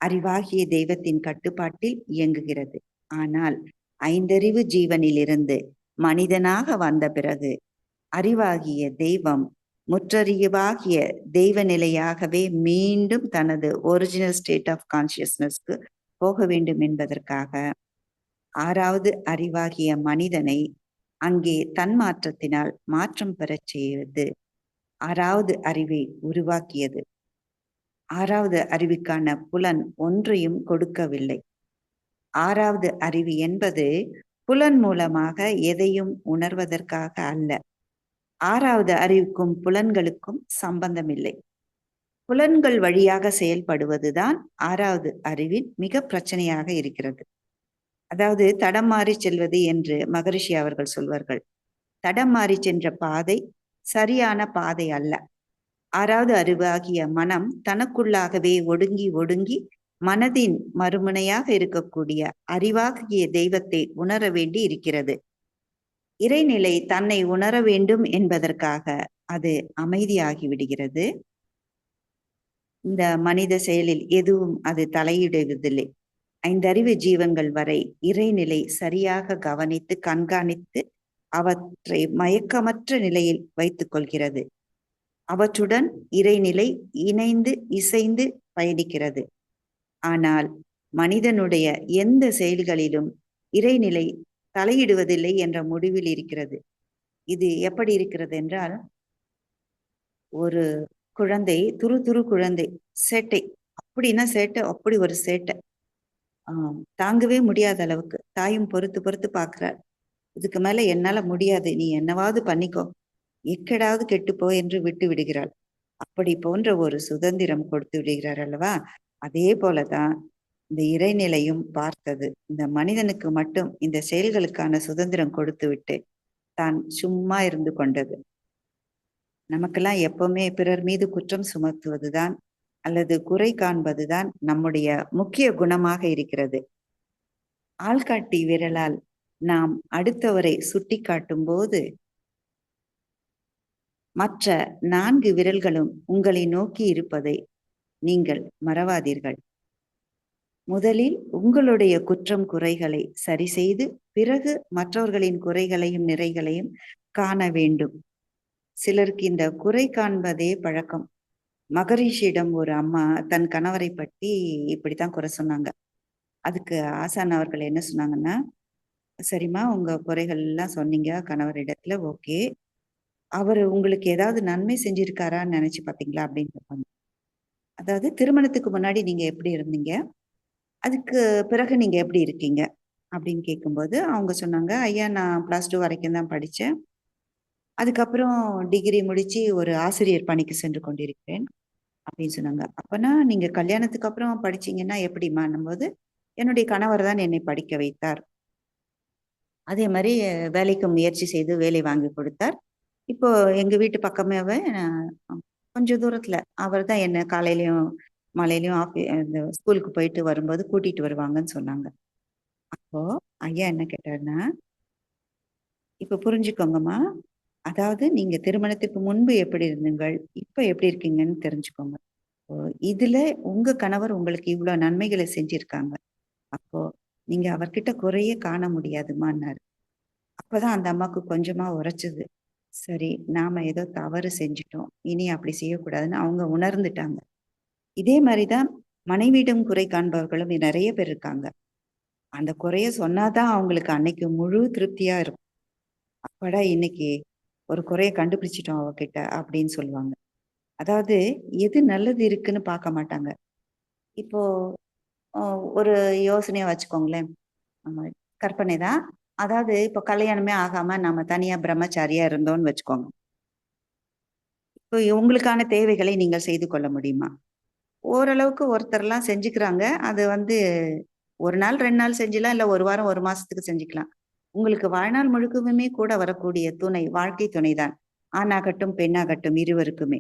அறிவாகிய தெய்வத்தின் கட்டுப்பாட்டில் இயங்குகிறது. ஆனால் ஐந்தறிவு ஜீவனிலிருந்து மனிதனாக வந்த பிறகு அறிவாகிய தெய்வம் முற்றறிவாகிய தெய்வ நிலையாகவே மீண்டும் தனது ஒரிஜினல் ஸ்டேட் ஆஃப் கான்சியஸ்னஸ்க்கு போக வேண்டும் என்பதற்காக ஆறாவது அறிவாகிய மனிதனை அங்கே தன்மாற்றத்தினால் மாற்றம் பெறச் செய்வது ஆறாவது அறிவை உருவாக்கியது. ஆறாவது அறிவுக்கான புலன் ஒன்றையும் கொடுக்கவில்லை. ஆறாவது அறிவு என்பது புலன் மூலமாக எதையும் உணர்வதற்காக அல்ல. ஆறாவது அறிவுக்கும் புலன்களுக்கும் சம்பந்தமில்லை. புலன்கள் வழியாக செயல்படுவதுதான் ஆறாவது அறிவின் மிக பிரச்சனையாக இருக்கிறது. அதாவது தடம் மாறி செல்வது என்று மகரிஷி அவர்கள் சொல்வார்கள். தடம் மாறி சென்ற பாதை சரியான பாதை அல்ல. ஆறாவது அறிவாகிய மனம் தனக்குள்ளாகவே ஒடுங்கி ஒடுங்கி மனதின் மறுமுனையாக இருக்கக்கூடிய அறிவாகிய தெய்வத்தை உணர வேண்டி இருக்கிறது. இறைநிலை தன்னை உணர வேண்டும் என்பதற்காக அது அமைதியாகி விடுகிறது. இந்த மனித செயலில் எதுவும் அது தலையிடுவதில்லை. ஐந்தறிவு ஜீவன்கள் வரை இறைநிலை சரியாக கவனித்து கண்காணித்து அவற்றை மயக்கமற்ற நிலையில் வைத்துக் கொள்கிறது. அவற்றுடன் இறைநிலை இணைந்து இசைந்து பயணிக்கிறது. ஆனால் மனிதனுடைய எந்த செயல்களிலும் இறைநிலை தலையிடுவதில்லை என்ற முடிவில் இருக்கிறது. இது எப்படி இருக்கிறது என்றால், ஒரு குழந்தை, துரு குழந்தை, சேட்டை, அப்படின்னா சேட்டை, அப்படி ஒரு சேட்டை, தாங்கவே முடியாத அளவுக்கு தாயும் பொறுத்து பொறுத்து பார்க்கிறார். இதுக்கு மேல என்னால முடியாது, நீ என்னவாவது பண்ணிக்கோ, எக்கடாவது கெட்டுப்போ என்று விட்டு விடுகிறாள். அப்படி போன்ற ஒரு சுதந்திரம் கொடுத்து விடுகிறார் அல்லவா? அதே போலதான் இந்த இறைநிலையும் பார்த்தது. இந்த மனிதனுக்கு மட்டும் இந்த செயல்களுக்கான சுதந்திரம் கொடுத்து விட்டு தான் சும்மா இருந்து கொண்டது. நமக்கெல்லாம் எப்பவுமே பிறர் மீது குற்றம் சுமத்துவதுதான் அல்லது குறை காண்பதுதான் நம்முடைய முக்கிய குணமாக இருக்கிறது. ஆள்காட்டி விரலால் நாம் அடுத்தவரை சுட்டிக்காட்டும் போது மற்ற 4 விரல்களும் உங்களை நோக்கி இருப்பதை நீங்கள் மறவாதீர்கள். முதலில் உங்களுடைய குற்றம் குறைகளை சரி செய்து பிறகு மற்றவர்களின் குறைகளையும் நிறைகளையும் காண வேண்டும். சிலருக்கு இந்த குறை காண்பதே பழக்கம். மகரிஷியிடம் ஒரு அம்மா தன் கணவரை பற்றி இப்படித்தான் குறை சொன்னாங்க. அதுக்கு ஆசான் அவர்கள் என்ன சொன்னாங்கன்னா, சரிம்மா உங்க குறைகள் எல்லாம் சொன்னீங்க கணவரிடத்துல, ஓகே. அவரு உங்களுக்கு ஏதாவது நன்மை செஞ்சிருக்காரான்னு நினைச்சு பாத்தீங்களா அப்படின்னு கேட்பாங்க. அதாவது திருமணத்துக்கு முன்னாடி நீங்க எப்படி இருந்தீங்க, அதுக்கு பிறகு நீங்க எப்படி இருக்கீங்க அப்படின்னு கேட்கும்போது அவங்க சொன்னாங்க, ஐயா நான் +2 வரைக்கும் தான் படிச்சேன். அதுக்கப்புறம் டிகிரி முடிச்சு ஒரு ஆசிரியர் பணிக்கு சென்று கொண்டிருக்கிறேன் அப்படின்னு சொன்னாங்க. அப்பனா நீங்க கல்யாணத்துக்கு அப்புறம் படிச்சீங்கன்னா எப்படிம்மான்னும் போது, என்னுடைய கணவர் தான் என்னை படிக்க வைத்தார். அதே மாதிரி வேலைக்கு முயற்சி செய்து வேலை வாங்கி கொடுத்தார். இப்போ எங்க வீட்டு பக்கமாவே கொஞ்சம் தூரத்துல அவர் தான் என்ன காலையிலயும் மாலையிலயும் இந்த ஸ்கூலுக்கு போயிட்டு வரும்போது கூட்டிட்டு வருவாங்கன்னு சொன்னாங்க. அப்போ ஐயா என்ன கேட்டாருன்னா, இப்ப புரிஞ்சுக்கோங்கம்மா. அதாவது நீங்க திருமணத்துக்கு முன்பு எப்படி இருந்தீங்கள், இப்ப எப்படி இருக்கீங்கன்னு தெரிஞ்சுக்கோங்க. இப்போ இதுல உங்க கணவர் உங்களுக்கு இவ்வளவு நன்மைகளை செஞ்சிருக்காங்க. அப்போ நீங்க அவர்கிட்ட குறையே காண முடியாதும்மான்னாரு. அப்பதான் அந்த அம்மாக்கு கொஞ்சமா உரைச்சது. சரி, நாம ஏதோ தவறு செஞ்சுட்டோம். இனி அப்படி செய்யக்கூடாதுன்னு அவங்க உணர்ந்துட்டாங்க. இதே மாரிதான் மனைவியிடம் குறை காண்பவர்களும் நெறைய பேர் இருக்காங்க. அந்த குறைய சொன்னாதான் அவங்களுக்கு அன்னைக்கு முழு திருப்தியா இருக்கும். அப்பாடா இன்னைக்கு ஒரு குறைய கண்டுபிடிச்சிட்டோம் அவகிட்ட அப்படின்னு சொல்லுவாங்க. அதாவது எது நல்லது இருக்குன்னு பார்க்க மாட்டாங்க. இப்போ அ ஒரு யோசனையா வச்சுக்கோங்களேன். ஆமா. கற்பனை தான். அதாவது இப்போ கல்யாணமே ஆகாம நம்ம தனியா பிரம்மச்சாரியா இருந்தோம்னு வச்சுக்கோங்க. இப்போ உங்களுக்கான தேவைகளை நீங்கள் செய்து கொள்ள முடியுமா? ஓரளவுக்கு ஒருத்தர்லாம் செஞ்சுக்கிறாங்க. அது வந்து 1 நாள், 2 நாள் செஞ்சுலாம், இல்ல 1 வாரம், 1 மாசத்துக்கு செஞ்சுக்கலாம். உங்களுக்கு வாழ்நாள் முழுக்கவுமே கூட வரக்கூடிய துணை, வாழ்க்கை துணைதான். ஆணாகட்டும், பெண்ணாகட்டும் இருவருக்குமே.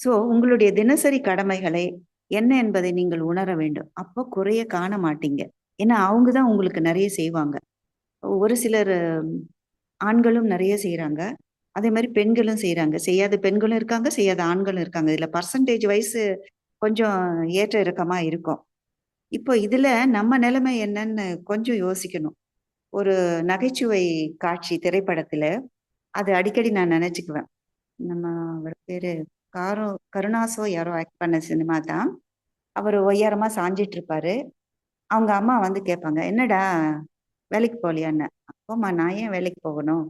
சோ, உங்களுடைய தினசரி கடமைகளை என்ன என்பதை நீங்கள் உணர வேண்டும். அப்போ குறைய காண மாட்டீங்க. ஏன்னா, அவங்க தான் உங்களுக்கு நெறைய செய்வாங்க. ஒரு சிலர் ஆண்களும் நெறைய செய்றாங்க. அதே மாரி பெண்களும் செய்றாங்க. செய்யாத பெண்களும் இருக்காங்க, செய்யாத ஆண்களும் இருக்காங்க. இதுல பெர்சன்டேஜ் வைஸ் கொஞ்சம் ஏற்ற இறக்கமா இருக்கும். இப்போ இதுல நம்ம நிலைமை என்னன்னு கொஞ்சம் யோசிக்கணும். ஒரு நகைச்சுவை காட்சி திரைப்படத்துல, அது அடிக்கடி நான் நெனச்சுக்குவேன். நம்ம அவர் பேரு கருணாஸோ யாரோ ஆக்ட் பண்ண சினிமா தான். அவரு ஒய்யாரமா சாஞ்சிட்டு இருப்பாரு. அவங்க அம்மா வந்து கேட்பாங்க, "என்னடா வேலைக்கு போகலையான்னு?" "அப்போம்மா நான் ஏன் வேலைக்கு போகணும்?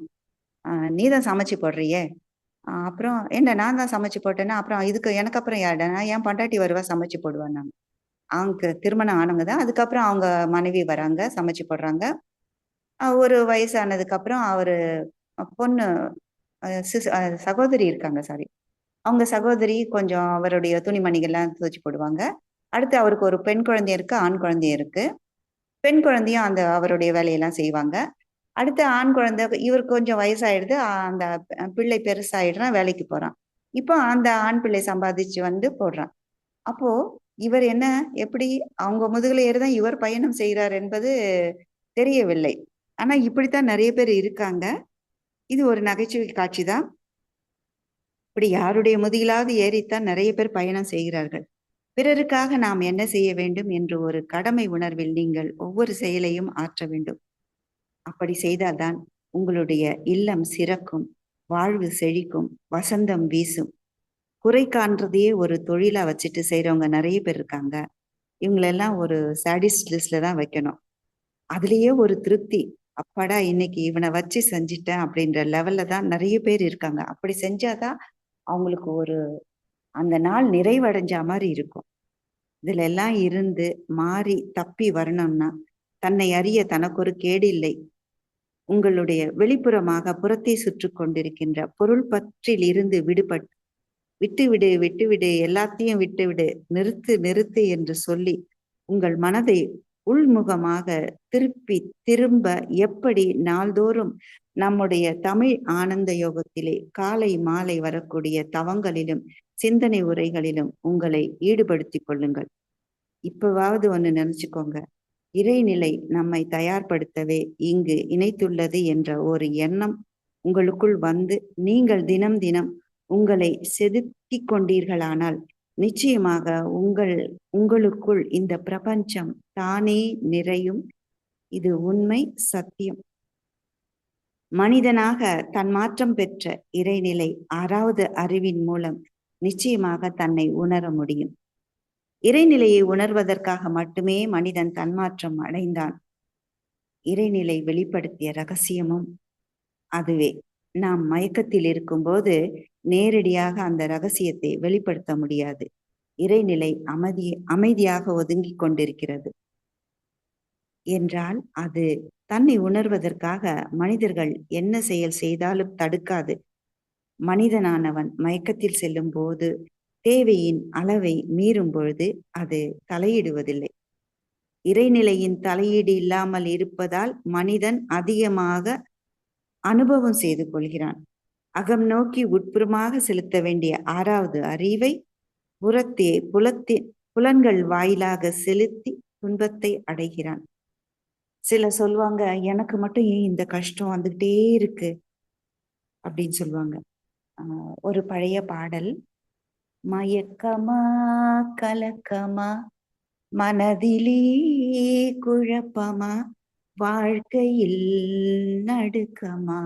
நீ தான் சமைச்சு போடுறியே." அப்புறம் "ஏன்டா நான் தான் சமைச்சு போட்டேன்னா, அப்புறம் இதுக்கு எனக்கு அப்புறம் யாருடா? நான் என் பொண்டாட்டி வருவா சமைச்சு போடுவான்னாங்க." அவங்க திருமணம் ஆனவங்க தான். அதுக்கப்புறம் அவங்க மனைவி வராங்க, சமைச்சு போடுறாங்க. ஒரு வயசானதுக்கு அப்புறம் அவரு பொண்ணு அ சிஸ் அ சகோதரி இருக்காங்க சாரி. அவங்க சகோதரி கொஞ்சம் அவருடைய துணிமணிகள்லாம் துவச்சு போடுவாங்க. அடுத்து அவருக்கு ஒரு பெண் குழந்தை இருக்கு, ஆண் குழந்தை இருக்கு. பெண் குழந்தையும் அந்த அவருடைய வேலையெல்லாம் செய்வாங்க. அடுத்து ஆண் குழந்தை இவருக்கு கொஞ்சம் வயசாயிடுது. அந்த பிள்ளை பெருசாயிடுறான், வேலைக்கு போறான். இப்போ அந்த ஆண் பிள்ளை சம்பாதிச்சு வந்து போடுறான். அப்போ இவர் என்ன எப்படி அவங்க முதுகுல ஏறி தான் இவர் பயணம் செய்றார் என்பது தெரியவில்லை. ஆனா இப்படித்தான் நெறைய பேர் இருக்காங்க. இது ஒரு நகைச்சுவை காட்சி தான். இப்படி யாருடைய முதுகிலாவது ஏறித்தான் நெறைய பேர் பயணம் செய்கிறார்கள். பிறருக்காக நாம் என்ன செய்ய வேண்டும் என்று ஒரு கடமை உணர்வில் நீங்கள் ஒவ்வொரு செயலையும் ஆற்ற வேண்டும். அப்படி செய்தால்தான் உங்களுடைய இல்லம் சிறக்கும், வாழ்வு செழிக்கும், வசந்தம் வீசும். குறை காண்றதையே ஒரு தொழிலா வச்சுட்டு செய்றவங்க நெறைய பேர் இருக்காங்க. இவங்களெல்லாம் ஒரு சாடிஸ்ட் லிஸ்ட்ல தான் வைக்கணும். அதிலேயே ஒரு திருப்தி. அப்பாடா! இன்னைக்கு இவன வச்சு செஞ்சுட்டேன் அப்படின்ற லெவல்ல தான் நெறைய பேர் இருக்காங்க. அப்படி செஞ்சா தான் அவங்களுக்கு ஒரு அந்த நாள் நிறைவடைஞ்சா மாரி இருக்கும். இதுல எல்லாம் இருந்து மாறி தப்பி வரணும்னா, தன்னை அறிய தனக்கொரு கேடு இல்லை. உங்களுடைய வெளிப்புறமாக புறத்தை சுற்றிக் கொண்டிருக்கின்ற பொருள் பற்றில் இருந்து விட்டுவிடு, விட்டுவிடு, எல்லாத்தையும் விட்டுவிடு, நிறுத்து, நிறுத்து என்று சொல்லி, உங்கள் மனதை உள்முகமாக திருப்பி, திரும்ப எப்படி நாள்தோறும் நம்முடைய தமிழ் ஆனந்த யோகத்திலே காலை, மாலை வரக்கூடிய தவங்களிலும், சிந்தனை உரைகளிலும் உங்களை ஈடுபடுத்திக் கொள்ளுங்கள். இப்பவாவது ஒண்ணு நினைச்சுக்கோங்க. இறைநிலை நம்மை தயார்படுத்தவே இங்கு இணைத்துள்ளது என்ற ஒரு எண்ணம் உங்களுக்குள் வந்து நீங்கள் தினம் தினம் உங்களை செதுக்கிக் கொண்டீர்களானால் நிச்சயமாக உங்களுக்குள் இந்த பிரபஞ்சம் தானே நிறையும். இது உண்மை, சத்தியம். மனிதனாக தன்மாற்றம் பெற்ற இறைநிலை 6வது அறிவின் மூலம் நிச்சயமாக தன்னை உணர முடியும். இறைநிலையை உணர்வதற்காக மட்டுமே மனிதன் தன்மாற்றம் அடைந்தான். இறைநிலை வெளிப்படுத்திய ரகசியமும் அதுவே. நாம் மயக்கத்தில் இருக்கும்போது நேரடியாக அந்த ரகசியத்தை வெளிப்படுத்த முடியாது. இறைநிலை அமைதியாக ஒதுங்கிக் கொண்டிருக்கிறது என்றால் அது தன்னை உணர்வதற்காக மனிதர்கள் என்ன செயல் செய்தாலும் தடுக்காது. மனிதனானவன் மயக்கத்தில் செல்லும் போது தேவையின் அளவை மீறும் பொழுது அது தலையிடுவதில்லை. இறைநிலையின் தலையீடு இல்லாமல் இருப்பதால் மனிதன் அதிகமாக அனுபவம் செய்து கொள்கிறான். அகம் நோக்கி உட்புறமாக செலுத்த வேண்டிய 6வது அறிவை புறத்தே புலன்கள் வாயிலாக செலுத்தி துன்பத்தை அடைகிறான். சிலர் சொல்லுவாங்க, எனக்கு மட்டும் ஏன் இந்த கஷ்டம் வந்துகிட்டே இருக்கு அப்படின்னு சொல்லுவாங்க. ஒரு பழைய பாடல், மயக்கமா கலக்கமா மனதிலே குழப்பமா வாழ்க்கையில் நடுக்கமா,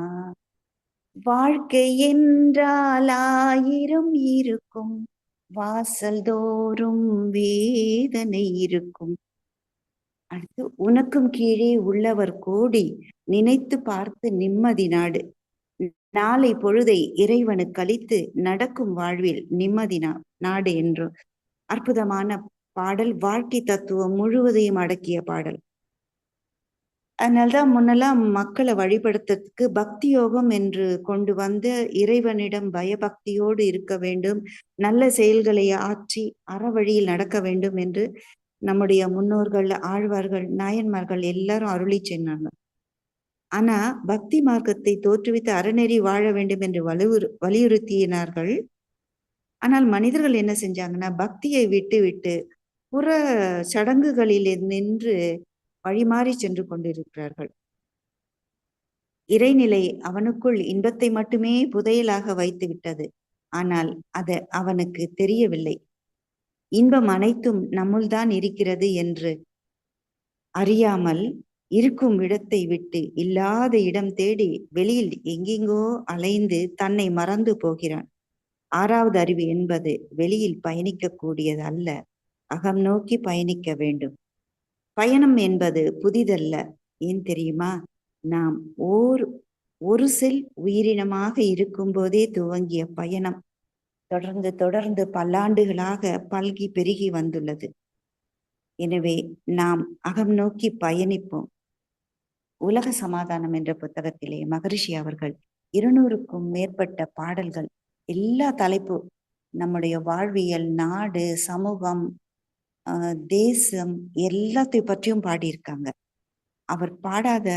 வாழ்க்கை என்றால் 1000 இருக்கும், வாசல் தோறும் வேதனை இருக்கும். அடுத்து, உனக்கும் கீழே உள்ளவர் கோடி, நினைத்து பார்த்து நிம்மதி நாடு, நாளை பொழுதை இறைவனுக்கு அளித்து நடக்கும் வாழ்வில் நிம்மதி நாடு என்று அற்புதமான பாடல். வாழ்க்கை தத்துவம் முழுவதையும் அடக்கிய பாடல். அதனால்தான் முன்னெல்லாம் மக்களை வழிபடுத்துறதுக்கு பக்தி யோகம் என்று கொண்டு வந்து இறைவனிடம் பயபக்தியோடு இருக்க வேண்டும், நல்ல செயல்களை ஆற்றி அறவழியில் நடக்க வேண்டும் என்று நம்முடைய முன்னோர்கள், ஆழ்வார்கள், நாயன்மார்கள் எல்லாரும் அருளி சென்றாங்க. ஆனா பக்தி மார்க்கத்தை தோற்றுவித்து அறநெறி வாழ வேண்டும் என்று வலியுறுத்தினார்கள். ஆனால் மனிதர்கள் என்ன செஞ்சாங்கன்னா, பக்தியை விட்டு புற சடங்குகளில் நின்று வழிமாறி சென்று கொண்டிருக்கிறார்கள். இறைநிலை அவனுக்குள் இன்பத்தை மட்டுமே புதையலாக வைத்து விட்டது. ஆனால் அது அவனுக்கு தெரியவில்லை. இன்பம் அனைத்தும் நம்முள்தான் இருக்கிறது என்று அறியாமல் இருக்கும் இடத்தை விட்டு இல்லாத இடம் தேடி வெளியில் எங்கெங்கோ அலைந்து தன்னை மறந்து போகிறான். 6வது அறிவு என்பது வெளியில் பயணிக்க கூடியது அல்ல, அகம் நோக்கி பயணிக்க வேண்டும். பயணம் என்பது புதிதல்ல. ஏன் தெரியுமா? நாம் ஒரு செல் உயிரினமாக இருக்கும் போதே துவங்கிய பயணம் தொடர்ந்து பல்லாண்டுகளாக பல்கி பெருகி வந்துள்ளது. எனவே நாம் அகம் நோக்கி பயணிப்போம். உலக சமாதானம் என்ற புத்தகத்திலே மகரிஷி அவர்கள் 200க்கும் மேற்பட்ட பாடல்கள், எல்லா தலைப்பு, நம்முடைய வாழ்வியல், நாடு, சமூகம், தேசம் எல்லாத்தையும் பற்றியும் பாடியிருக்காங்க. அவர் பாடாத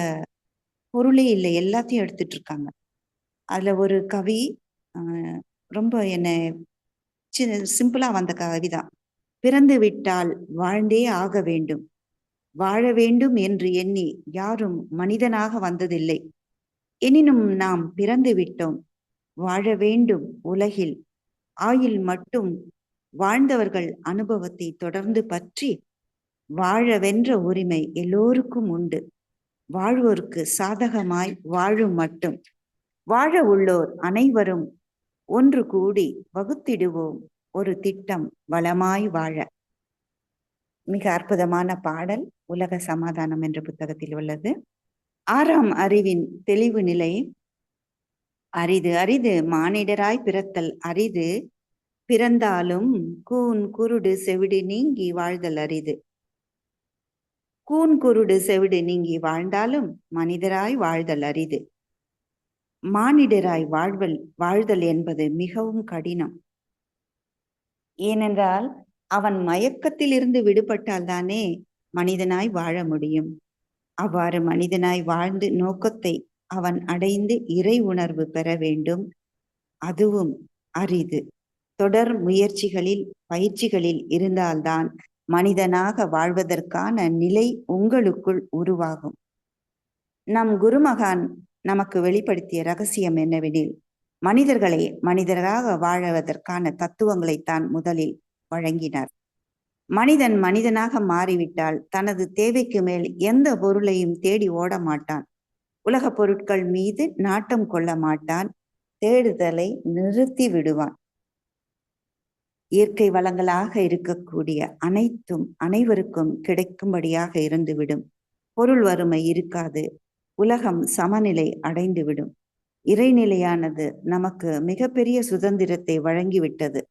பொருளே இல்லை, எல்லாத்தையும் எடுத்துட்டு இருக்காங்க. அதுல ஒரு கவி ரொம்ப என்ன சிம்பிளா வந்த கவிதான். பிறந்து விட்டால் வாழ்ந்தே ஆக வேண்டும், வாழ வேண்டும் என்று எண்ணி யாரும் மனிதனாக வந்ததில்லை. எனினும் நாம் பிறந்து விட்டோம், வாழ வேண்டும் உலகில். ஆயுள் மட்டும் வாழ்ந்தவர்கள் அனுபவத்தை தொடர்ந்து பற்றி வாழ வென்ற உரிமை எல்லோருக்கும் உண்டு. வாழ்வோருக்கு சாதகமாய் வாழும் மட்டும் வாழ உள்ளோர் அனைவரும் ஒன்று கூடி வகுத்திடுவோம் ஒரு திட்டம் வளமாய் வாழ. மிக அற்புதமான பாடல் உலக சமாதானம் என்ற புத்தகத்தில் உள்ளது. 6ஆம் அறிவின் தெளிவு நிலை. அரிது அரிது மானிடராய் பிறத்தல் அரிது, பிறந்தாலும் கூன் குருடு செவிடு நீங்கி வாழ்தல் அரிது. கூன் குருடு செவிடு நீங்கி வாழ்ந்தாலும் மனிதராய் வாழ்தல் அரிது. மானிடராய் வாழ்தல் என்பது மிகவும் கடினம். ஏனென்றால் அவன் மயக்கத்தில் இருந்து விடுபட்டால் தானே மனிதனாய் வாழ முடியும். அவ்வாறு மனிதனாய் வாழ்ந்து நோக்கத்தை அவன் அடைந்து இறை உணர்வு பெற வேண்டும். அதுவும் அரிது. தொடர் முயற்சிகளில், பயிற்சிகளில் இருந்தால்தான் மனிதனாக வாழ்வதற்கான நிலை உங்களுக்குள் உருவாகும். நம் குருமகான் நமக்கு வெளிப்படுத்திய ரகசியம் என்னவெனில், மனிதர்களை மனிதராக வாழுவதற்கான தத்துவங்களைத்தான் முதலில் வழங்கினார். மனிதன் மனிதனாக மாறிவிட்டால் தனது தேவைக்கு மேல் எந்த பொருளையும் தேடி ஓட மாட்டான். உலகப் பொருட்கள் மீது நாட்டம் கொள்ள மாட்டான். தேடுதலை நிறுத்தி விடுவான். இயற்கை வளங்களாக இருக்கக்கூடிய அனைத்தும் அனைவருக்கும் கிடைக்கும்படியாக இருந்துவிடும். பொருள் வறுமை இருக்காது. உலகம் சமநிலை அடைந்துவிடும். இறைநிலையானது நமக்கு மிகப்பெரிய சுதந்திரத்தை வழங்கிவிட்டது.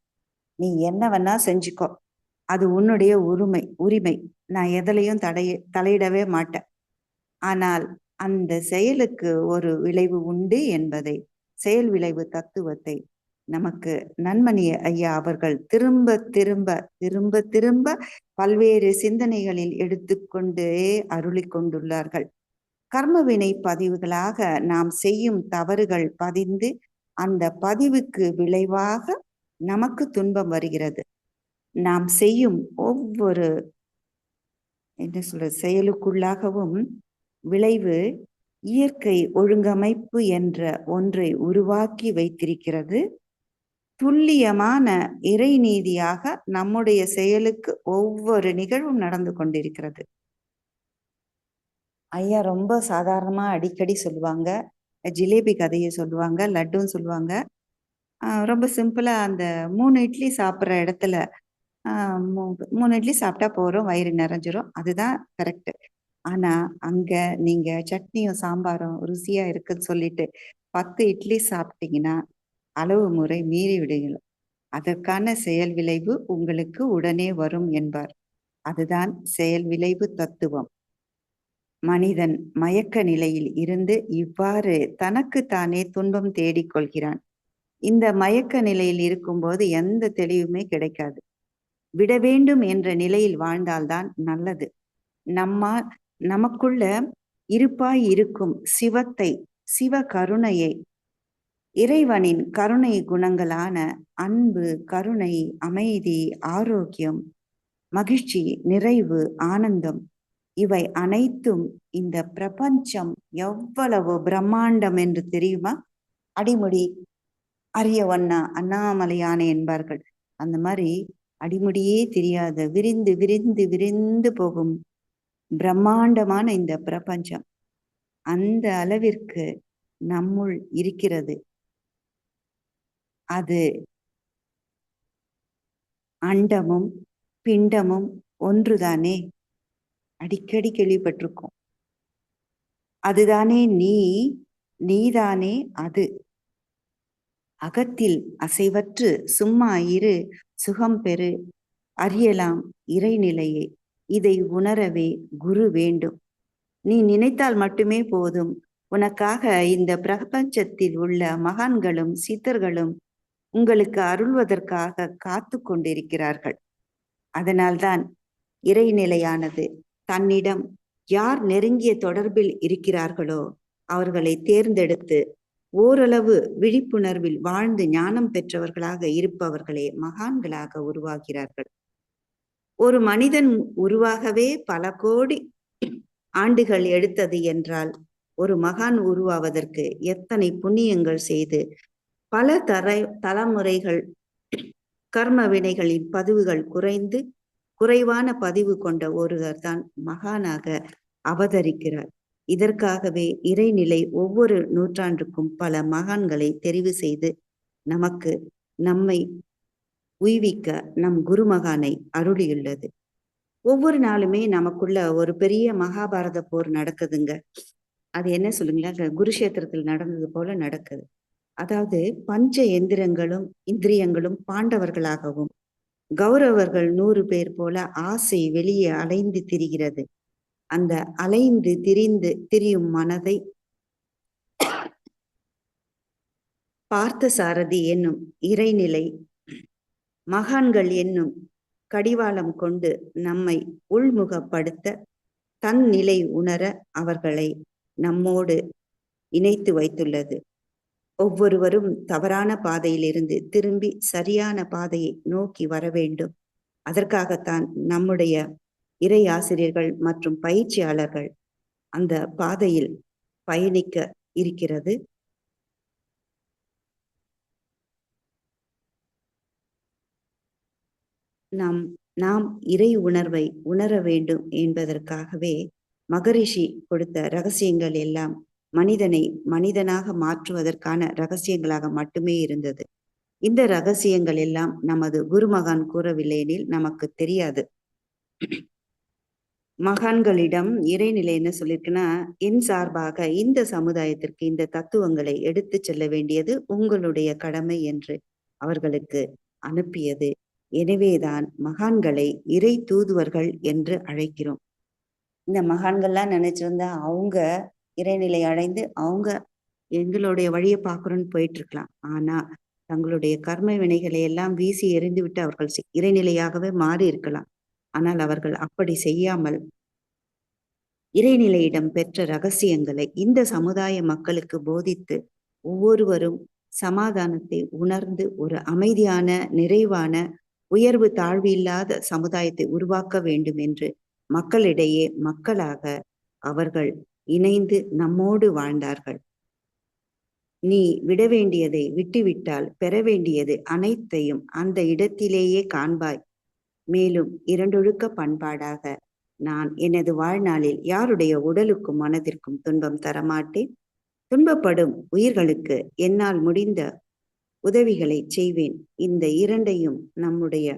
நீ என்ன வேணா செஞ்சுக்கோ, அது உன்னுடைய உரிமை. நான் எதிலையும் தலையிடவே மாட்டேன். ஆனால் அந்த செயலுக்கு ஒரு விளைவு உண்டு என்பதை, செயல் விளைவு தத்துவத்தை நமக்கு நன்மணி ஐயா அவர்கள் திரும்ப திரும்ப திரும்ப திரும்ப பல்வேறு சிந்தனைகளில் எடுத்துக்கொண்டே அருளி கொண்டுள்ளார்கள். கர்மவினை பதிவுகளாக நாம் செய்யும் தவறுகள் பதிந்து அந்த பதிவுக்கு விளைவாக நமக்கு துன்பம் வருகிறது. நாம் செய்யும் ஒவ்வொரு செயலுக்குள்ளாகவும் விளைவு இயற்கை ஒழுங்கமைப்பு என்ற ஒன்றை உருவாக்கி வைத்திருக்கிறது. துல்லியமான இறைநீதியாக நம்முடைய செயலுக்கு ஒவ்வொரு நிகழ்வும் நடந்து கொண்டிருக்கிறது. ஐயா ரொம்ப சாதாரணமா அடிக்கடி சொல்லுவாங்க, ஜிலேபி கதையை சொல்லுவாங்க, லட்டுன்னு சொல்லுவாங்க. ரொம்ப சிம்பிளா அந்த 3 இட்லி சாப்பிட்ற இடத்துல 3 இட்லி சாப்பிட்டா போறோம், வயிறு நிறைஞ்சிரும். அதுதான் கரெக்ட். ஆனா அங்க நீங்க சட்னியும் சாம்பாரும் ருசியா இருக்குன்னு சொல்லிட்டு 10 இட்லி சாப்பிட்டீங்கன்னா அளவு முறை மீறி விடுங்கள். அதற்கான செயல் விளைவு உங்களுக்கு உடனே வரும் என்பார். அதுதான் செயல் விளைவு தத்துவம். மனிதன் மயக்க நிலையில் இருந்து இவ்வாறு தனக்கு தானே துன்பம் தேடிக்கொள்கிறான். இந்த மயக்க நிலையில் இருக்கும்போது எந்த தெளிவுமே கிடைக்காது. விட வேண்டும் என்ற நிலையில் வாழ்ந்தால்தான் நல்லது. நமக்குள்ள இருப்பாய் இருக்கும் சிவத்தை, சிவ கருணையை, இறைவனின் கருணை குணங்களான அன்பு, கருணை, அமைதி, ஆரோக்கியம், மகிழ்ச்சி, நிறைவு, ஆனந்தம், இவை அனைத்தும் இந்த பிரபஞ்சம் எவ்வளவு பிரம்மாண்டம் என்று தெரியுமா? அடிமுடி அரியவண்ணா அண்ணாமலையானே என்பார்கள். அந்த மாதிரி அடிமுடியே தெரியாத விரிந்து விரிந்து விரிந்து போகும் பிரம்மாண்டமான இந்த பிரபஞ்சம் அந்த அளவிற்கு நம்முள் இருக்கிறது. அது அண்டமும் பிண்டமும் ஒன்றுதானே? அடிக்கடி கேள்விப்பட்டிருக்கோம். அதுதானே நீதானே அது. அகத்தில் அசைவற்று சும்மா இரு, சுகம் பெறு, அறியலாம் இறைநிலையை. இதை உணரவே குரு வேண்டும். நீ நினைத்தால் மட்டுமே போதும். உனக்காக இந்த பிரபஞ்சத்தில் உள்ள மகான்களும் சித்தர்களும் உங்களுக்கு அருள்வதற்காக காத்து கொண்டிருக்கிறார்கள். அதனால்தான் இறைநிலையானது தன்னிடம் யார் நெருங்கிய தொடர்பில் இருக்கிறார்களோ அவர்களை தேர்ந்தெடுத்து ஓரளவு விழிப்புணர்வில் வாழ்ந்து ஞானம் பெற்றவர்களாக இருப்பவர்களே மகான்களாக உருவாகிறார்கள். ஒரு மனிதன் உருவாகவே பல கோடி ஆண்டுகள் எடுத்தது என்றால் ஒரு மகான் உருவாவதற்கு எத்தனை புண்ணியங்கள் செய்து பல தலைமுறைகள் கர்ம வினைகளின் பதிவுகள் குறைவான பதிவு கொண்ட ஒருவர் தான் மகானாக அவதரிக்கிறார். இதற்காகவே இறைநிலை ஒவ்வொரு நூற்றாண்டுக்கும் பல மகான்களை தெரிவு செய்து நம்மை உய்விக்க நம் குருமகானை அருளியுள்ளது. ஒவ்வொரு நாளுமே நமக்குள்ள ஒரு பெரிய மகாபாரத போர் நடக்குதுங்க. அது என்ன சொல்லுங்களேன், குருஷேத்திரத்தில் நடந்தது போல நடக்குது. அதாவது பஞ்ச இந்திரியங்களும் பாண்டவர்களாகவும் கௌரவர்கள் 100 பேர் போல ஆசை வெளியே அலைந்து திரிகிறது. அந்த அலைந்து திரியும் மனதை பார்த்த சாரதி என்னும் இறைநிலை மகான்கள் என்னும் கடிவாளம் கொண்டு நம்மை உள்முகப்படுத்த தன் நிலை உணர அவர்களை நம்மோடு இணைத்து வைத்துள்ளது. ஒவ்வொருவரும் தவறான பாதையிலிருந்து திரும்பி சரியான பாதையை நோக்கி வர வேண்டும். அதற்காகத்தான் நம்முடைய இறை ஆசிரியர்கள் மற்றும் பயிற்சியாளர்கள் அந்த பாதையில் பயணிக்க இருக்கிறது. நாம் இறை உணர்வை உணர வேண்டும் என்பதற்காகவே மகரிஷி கொடுத்த ரகசியங்கள் எல்லாம் மனிதனை மனிதனாக மாற்றுவதற்கான ரகசியங்களாக மட்டுமே இருந்தது. இந்த ரகசியங்கள் எல்லாம் நமது குருமகான் கூறவில்லை எனில் நமக்கு தெரியாது. மகான்களிடம் இறைநிலை என்ன சொல்லியிருக்குன்னா, என் சார்பாக இந்த சமுதாயத்திற்கு இந்த தத்துவங்களை எடுத்து செல்ல வேண்டியது உங்களுடைய கடமை என்று அவர்களுக்கு அனுப்பியது. எனவேதான் மகான்களை இறை தூதுவர்கள் என்று அழைக்கிறோம். இந்த மகான்கள்லாம் நினைச்சிருந்தா அவங்க இறைநிலை அடைந்து அவங்க எங்களுடைய வழியை பார்க்குறோன்னு போயிட்டு இருக்கலாம். ஆனா தங்களுடைய கர்ம வினைகளை எல்லாம் வீசி எறிந்து விட்டு அவர்கள் இறைநிலையாகவே மாறி இருக்கலாம். ஆனால் அவர்கள் அப்படி செய்யாமல் இறைநிலையிடம் பெற்ற ரகசியங்களை இந்த சமுதாய மக்களுக்கு போதித்து ஒவ்வொருவரும் சமாதானத்தை உணர்ந்து ஒரு அமைதியான, நிறைவான, உயர்வு தாழ்வு இல்லாத சமுதாயத்தை உருவாக்க வேண்டும் என்று மக்களிடையே மக்களாக அவர்கள் இணைந்து நம்மோடு வாழ்ந்தார்கள். நீ விட வேண்டியதை விட்டுவிட்டால் பெற வேண்டியது அனைத்தையும் அந்த இடத்திலேயே காண்பாய். மேலும் இரண்டொழுக்க பண்பாடாக நான் எனது வாழ்நாளில் யாருடைய உடலுக்கும் மனதிற்கும் துன்பம் தரமாட்டேன். துன்பப்படும் உயிர்களுக்கு என்னால் முடிந்த உதவிகளை செய்வேன். இந்த இரண்டையும் நம்முடைய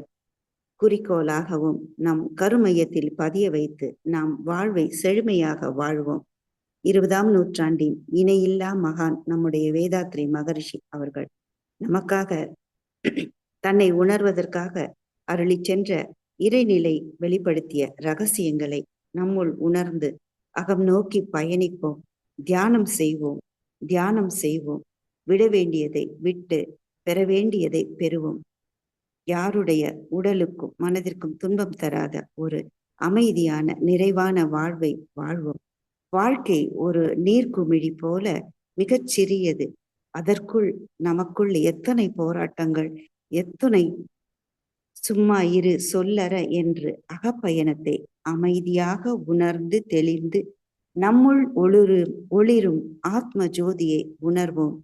குறிக்கோளாகவும் நம் கருமையத்தில் பதிய வைத்து நாம் வாழ்வை செழுமையாக வாழ்வோம். 20ஆம் நூற்றாண்டின் இணையில்லா மகான் நம்முடைய வேதாத்ரி மகரிஷி அவர்கள் நமக்காக தன்னை உணர்வதற்காக அருளி சென்ற இறைநிலை வெளிப்படுத்திய ரகசியங்களை நம்முள் உணர்ந்து அகம் நோக்கி பயணிப்போம். தியானம் செய்வோம், தியானம் செய்வோம். விட வேண்டியதை விட்டு பெற வேண்டியதை பெறுவோம். யாருடைய உடலுக்கும் மனதிற்கும் துன்பம் தராத ஒரு அமைதியான, நிறைவான வாழ்வை வாழ்வோம். வாழ்க்கை ஒரு நீர்க்குமிழி போல மிகச் சிறியது. அதற்குள் நமக்குள் எத்தனை போராட்டங்கள், எத்தனை சும்மா இரு சொல்லற என்று அகப்பயணத்தை அமைதியாக உணர்ந்து தெளிந்து நம்முள் ஒளிரும் ஆத்ம ஜோதியை உணர்வோம்.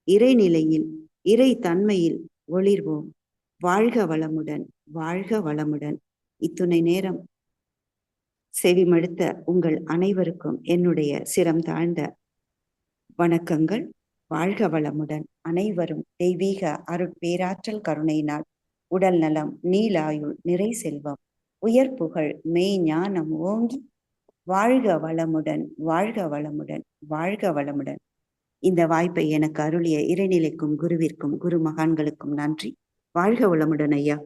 இறைநிலையில் இறை தன்மையில் ஒளிர்வோம். வாழ்க வளமுடன், வாழ்க வளமுடன். இத்துணை நேரம் செவிமடுத்த உங்கள் அனைவருக்கும் என்னுடைய சிரம் தாழ்ந்த வணக்கங்கள். வாழ்க வளமுடன். அனைவரும் தெய்வீக அருட்பேராற்றல் கருணையினால் உடல் நலம், நீலாயுள், நிறை செல்வம், உயர் புகழ், மெய் ஞானம் ஓங்கி வாழ்க வளமுடன், வாழ்க வளமுடன், வாழ்க வளமுடன். இந்த வாய்ப்பை எனக்கு அருளிய இறைநிலைக்கும் குருவிற்கும் குரு மகான்களுக்கும் நன்றி. வாழ்க வளமுடன் ஐயா.